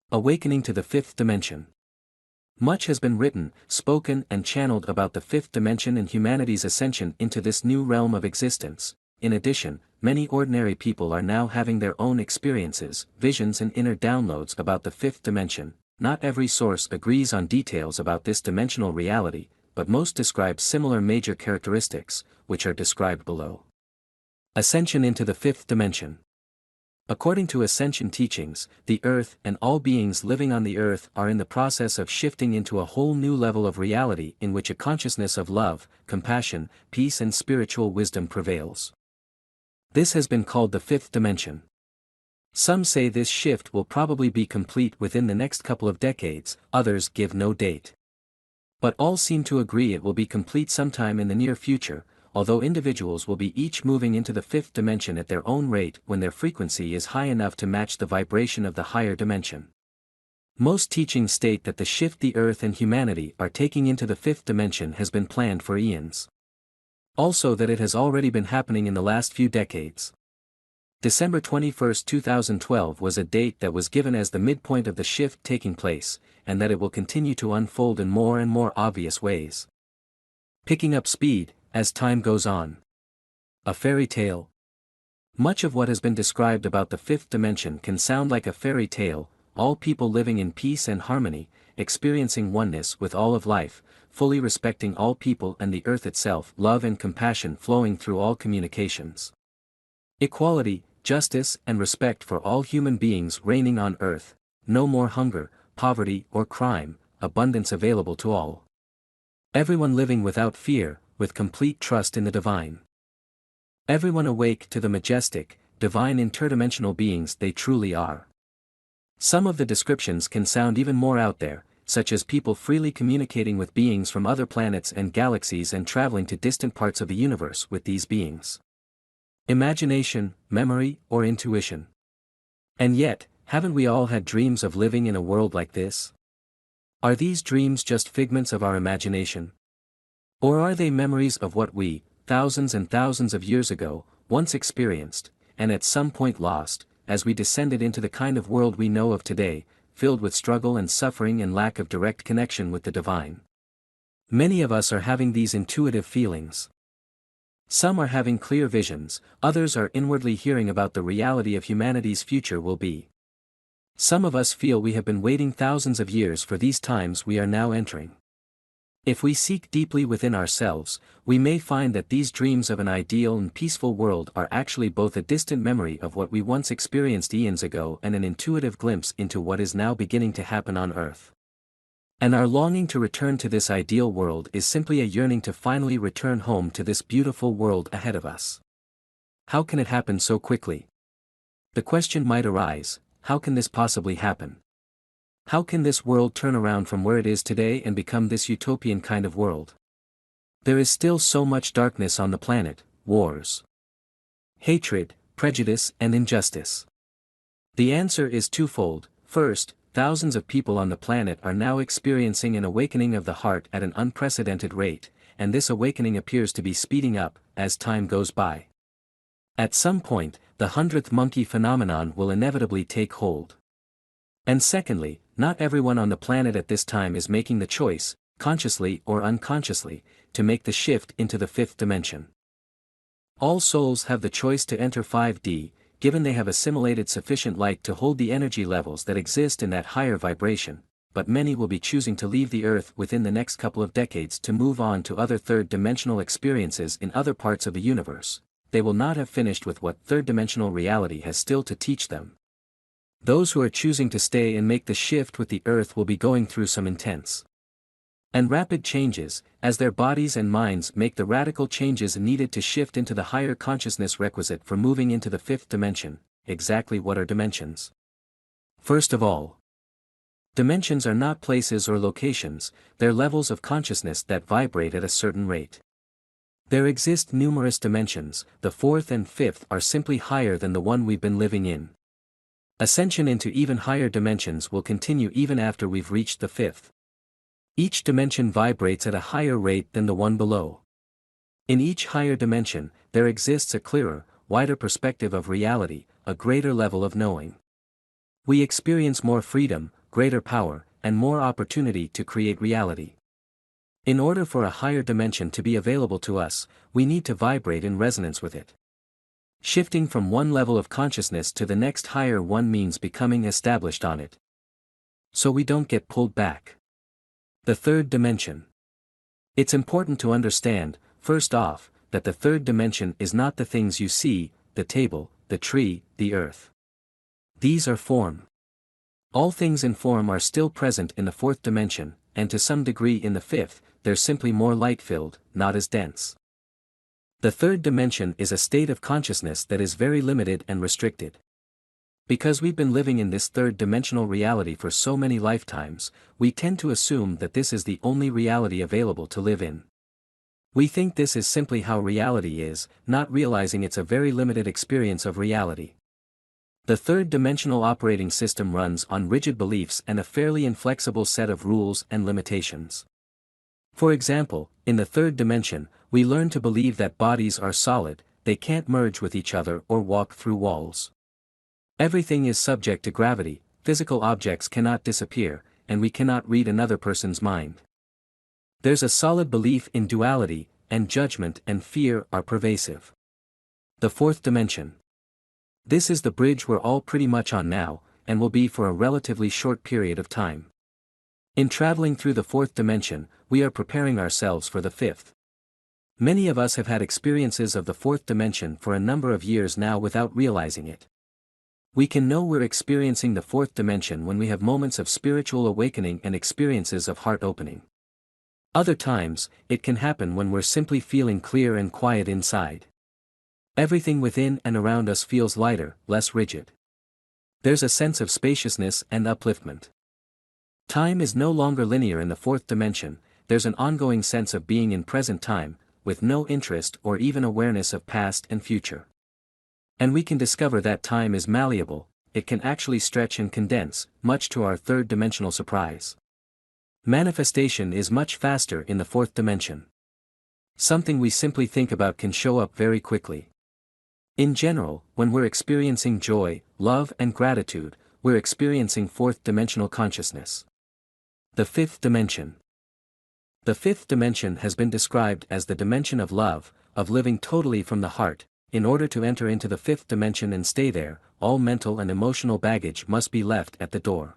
Awakening to the fifth dimension. Much has been written, spoken and channeled about the fifth dimension and humanity's ascension into this new realm of existence. In addition, many ordinary people are now having their own experiences, visions and inner downloads about the fifth dimension. Not every source agrees on details about this dimensional reality, but most describe similar major characteristics, which are described below. Ascension into the fifth dimension. According to Ascension teachings, the Earth and all beings living on the Earth are in the process of shifting into a whole new level of reality in which a consciousness of love, compassion, peace and spiritual wisdom prevails. This has been called the fifth dimension. Some say this shift will probably be complete within the next couple of decades, others give no date. But all seem to agree it will be complete sometime in the near future, although individuals will be each moving into the fifth dimension at their own rate when their frequency is high enough to match the vibration of the higher dimension. Most teachings state that the shift the Earth and humanity are taking into the fifth dimension has been planned for eons. Also that it has already been happening in the last few decades. December 21, 2012 was a date that was given as the midpoint of the shift taking place, and that it will continue to unfold in more and more obvious ways. Picking up speed as time goes on. A fairy tale. Much of what has been described about the fifth dimension can sound like a fairy tale, all people living in peace and harmony, experiencing oneness with all of life, fully respecting all people and the earth itself, love and compassion flowing through all communications. Equality, justice and respect for all human beings reigning on earth, no more hunger, poverty or crime, abundance available to all. Everyone living without fear, with complete trust in the divine. Everyone awake to the majestic, divine interdimensional beings they truly are. Some of the descriptions can sound even more out there, such as people freely communicating with beings from other planets and galaxies and traveling to distant parts of the universe with these beings. Imagination, memory, or intuition. And yet, haven't we all had dreams of living in a world like this? Are these dreams just figments of our imagination? Or are they memories of what we, thousands and thousands of years ago, once experienced, and at some point lost, as we descended into the kind of world we know of today, filled with struggle and suffering and lack of direct connection with the divine? Many of us are having these intuitive feelings. Some are having clear visions, others are inwardly hearing about the reality of humanity's future will be. Some of us feel we have been waiting thousands of years for these times we are now entering. If we seek deeply within ourselves, we may find that these dreams of an ideal and peaceful world are actually both a distant memory of what we once experienced eons ago and an intuitive glimpse into what is now beginning to happen on Earth. And our longing to return to this ideal world is simply a yearning to finally return home to this beautiful world ahead of us. How can it happen so quickly? The question might arise, how can this possibly happen? How can this world turn around from where it is today and become this utopian kind of world? There is still so much darkness on the planet, wars, hatred, prejudice and injustice. The answer is twofold. First, thousands of people on the planet are now experiencing an awakening of the heart at an unprecedented rate, and this awakening appears to be speeding up as time goes by. At some point, the 100th monkey phenomenon will inevitably take hold. And secondly, not everyone on the planet at this time is making the choice, consciously or unconsciously, to make the shift into the fifth dimension. All souls have the choice to enter 5D, given they have assimilated sufficient light to hold the energy levels that exist in that higher vibration, but many will be choosing to leave the Earth within the next couple of decades to move on to other third-dimensional experiences in other parts of the universe. They will not have finished with what third-dimensional reality has still to teach them. Those who are choosing to stay and make the shift with the Earth will be going through some intense and rapid changes, as their bodies and minds make the radical changes needed to shift into the higher consciousness requisite for moving into the fifth dimension. Exactly what are dimensions? First of all, dimensions are not places or locations, they're levels of consciousness that vibrate at a certain rate. There exist numerous dimensions, the fourth and fifth are simply higher than the one we've been living in. Ascension into even higher dimensions will continue even after we've reached the fifth. Each dimension vibrates at a higher rate than the one below. In each higher dimension, there exists a clearer, wider perspective of reality, a greater level of knowing. We experience more freedom, greater power, and more opportunity to create reality. In order for a higher dimension to be available to us, we need to vibrate in resonance with it. Shifting from one level of consciousness to the next higher one means becoming established on it, so we don't get pulled back. The third dimension. It's important to understand, first off, that the third dimension is not the things you see, the table, the tree, the earth. These are form. All things in form are still present in the fourth dimension, and to some degree in the fifth, they're simply more light-filled, not as dense. The third dimension is a state of consciousness that is very limited and restricted. Because we've been living in this third-dimensional reality for so many lifetimes, we tend to assume that this is the only reality available to live in. We think this is simply how reality is, not realizing it's a very limited experience of reality. The third-dimensional operating system runs on rigid beliefs and a fairly inflexible set of rules and limitations. For example, in the third dimension, we learn to believe that bodies are solid, they can't merge with each other or walk through walls. Everything is subject to gravity, physical objects cannot disappear, and we cannot read another person's mind. There's a solid belief in duality, and judgment and fear are pervasive. The fourth dimension. This is the bridge we're all pretty much on now, and will be for a relatively short period of time. In traveling through the fourth dimension, we are preparing ourselves for the fifth. Many of us have had experiences of the fourth dimension for a number of years now without realizing it. We can know we're experiencing the fourth dimension when we have moments of spiritual awakening and experiences of heart opening. Other times, it can happen when we're simply feeling clear and quiet inside. Everything within and around us feels lighter, less rigid. There's a sense of spaciousness and upliftment. Time is no longer linear in the fourth dimension, there's an ongoing sense of being in present time, with no interest or even awareness of past and future. And we can discover that time is malleable, it can actually stretch and condense, much to our third-dimensional surprise. Manifestation is much faster in the fourth dimension. Something we simply think about can show up very quickly. In general, when we're experiencing joy, love and gratitude, we're experiencing fourth-dimensional consciousness. The fifth dimension. The fifth dimension has been described as the dimension of love, of living totally from the heart. In order to enter into the fifth dimension and stay there, all mental and emotional baggage must be left at the door.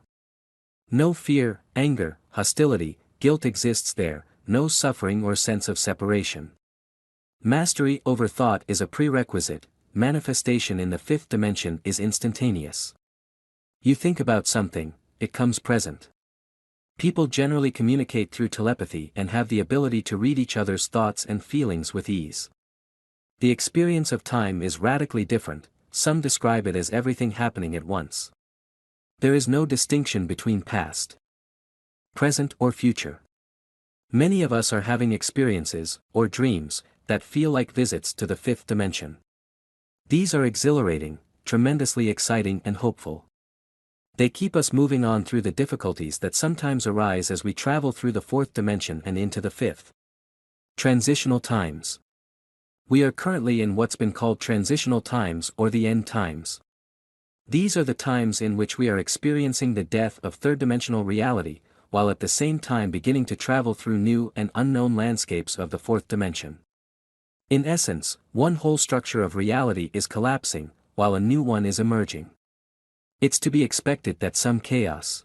No fear, anger, hostility, guilt exists there, no suffering or sense of separation. Mastery over thought is a prerequisite, manifestation in the fifth dimension is instantaneous. You think about something, it comes present. People generally communicate through telepathy and have the ability to read each other's thoughts and feelings with ease. The experience of time is radically different, some describe it as everything happening at once. There is no distinction between past, present or future. Many of us are having experiences, or dreams, that feel like visits to the fifth dimension. These are exhilarating, tremendously exciting and hopeful. They keep us moving on through the difficulties that sometimes arise as we travel through the fourth dimension and into the fifth. Transitional times. We are currently in what's been called transitional times or the end times. These are the times in which we are experiencing the death of third-dimensional reality, while at the same time beginning to travel through new and unknown landscapes of the fourth dimension. In essence, one whole structure of reality is collapsing, while a new one is emerging. It's to be expected that some chaos,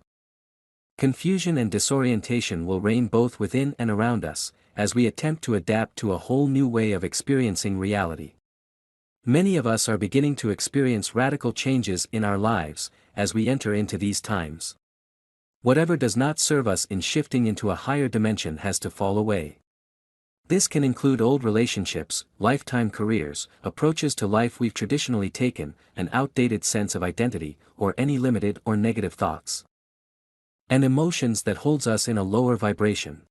confusion and disorientation will reign both within and around us, as we attempt to adapt to a whole new way of experiencing reality. Many of us are beginning to experience radical changes in our lives, as we enter into these times. Whatever does not serve us in shifting into a higher dimension has to fall away. This can include old relationships, lifetime careers, approaches to life we've traditionally taken, an outdated sense of identity, or any limited or negative thoughts and emotions that holds us in a lower vibration.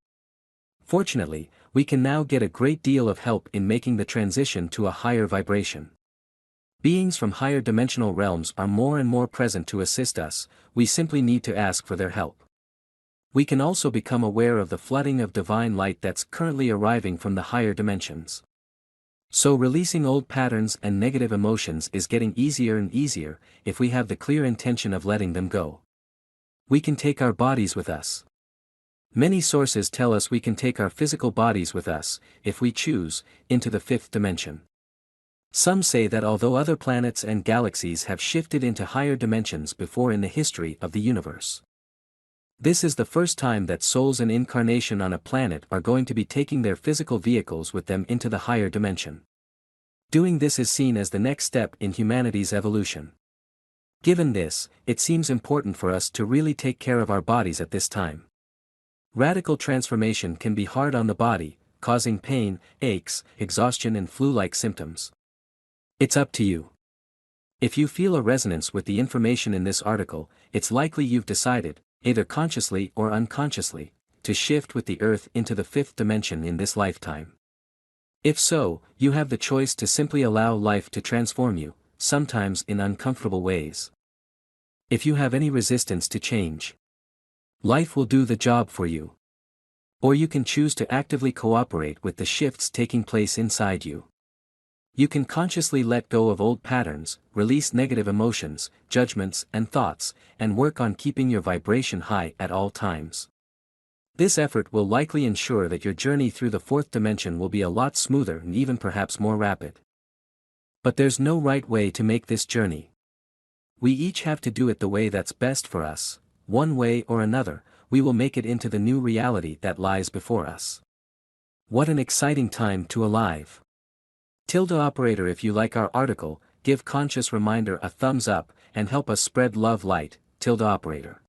Fortunately, we can now get a great deal of help in making the transition to a higher vibration. Beings from higher dimensional realms are more and more present to assist us, we simply need to ask for their help. We can also become aware of the flooding of divine light that's currently arriving from the higher dimensions. So releasing old patterns and negative emotions is getting easier and easier, if we have the clear intention of letting them go. We can take our bodies with us. Many sources tell us we can take our physical bodies with us, if we choose, into the fifth dimension. Some say that although other planets and galaxies have shifted into higher dimensions before in the history of the universe, this is the first time that souls in incarnation on a planet are going to be taking their physical vehicles with them into the higher dimension. Doing this is seen as the next step in humanity's evolution. Given this, it seems important for us to really take care of our bodies at this time. Radical transformation can be hard on the body, causing pain, aches, exhaustion and flu-like symptoms. It's up to you. If you feel a resonance with the information in this article, it's likely you've decided, either consciously or unconsciously, to shift with the Earth into the fifth dimension in this lifetime. If so, you have the choice to simply allow life to transform you, sometimes in uncomfortable ways. If you have any resistance to change, life will do the job for you. Or you can choose to actively cooperate with the shifts taking place inside you. You can consciously let go of old patterns, release negative emotions, judgments, and thoughts, and work on keeping your vibration high at all times. This effort will likely ensure that your journey through the fourth dimension will be a lot smoother and even perhaps more rapid. But there's no right way to make this journey. We each have to do it the way that's best for us. One way or another, we will make it into the new reality that lies before us. What an exciting time to alive! Operator, if you like our article, give Conscious Reminder a thumbs up, and help us spread love light. Operator.